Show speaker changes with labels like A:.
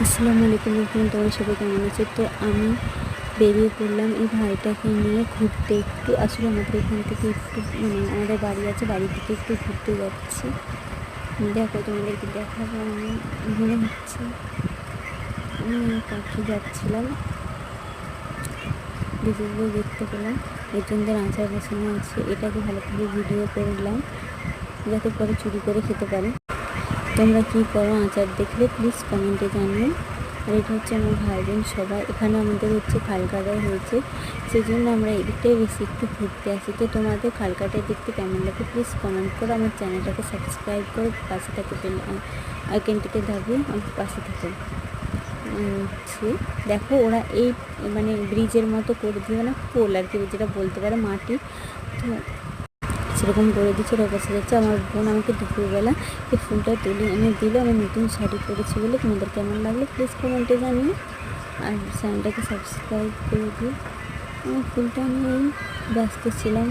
A: আসসালামু আলাইকুম বন্ধুরা, তোমরা সবাই কেমন আছো? তো আমি বেরিয়ে পড়লাম এই ভাইটাকে নিয়ে ঘুরতে। একটু আসলে আমাদের এখান থেকে একটু আমাদের বাড়ি আছে, বাড়ি থেকে একটু ঘুরতে যাচ্ছি। দেখো, তোমাদেরকে দেখাবো। আমি মনে হচ্ছে আমি পাখি যাচ্ছিলাম, বিশেষভাবে দেখতে পেলাম একজনদের আচার বসানো আছে। এটাকে ভালো করে ভিডিও করলাম যাতে পরে চুরি করে খেতে পারে। তোমরা কী করো আচার দেখলে প্লিজ কমেন্টে জানিও। আর এটা হচ্ছে আমার ভাই বোন সবাই। এখানে আমাদের হচ্ছে খালকাটায় হয়েছে, সেই জন্য আমরা এদিকটাই বেশি একটু ঘুরতে আসি। তো তোমাদের খালকাটায় দেখতে কেমন লাগে প্লিজ কমেন্ট করো। আমার চ্যানেলটাকে সাবস্ক্রাইব করে পাশে থাকে আইকনটিতে দাবিয়ে আমার পাশে থাকে। দেখো, ওরা এই ব্রিজের মতো করে দিও না, পোল আর কি যেটা বলতে পারে, মাটি। তো সেরকম করে দিচ্ছে, ওরা বসে যাচ্ছে। আমার বোন আমাকে দুপুরবেলা এই ফুলটা তুলে এনে দিল। আমি নতুন শাড়ি পরেছি বলে। তোমাদের কেমন লাগলো প্লিজ কমেন্টে জানিও, আর চ্যানেলটাকে সাবস্ক্রাইব করে দিও। আমি ফুলটা নিয়েই ব্যস্ত ছিলাম।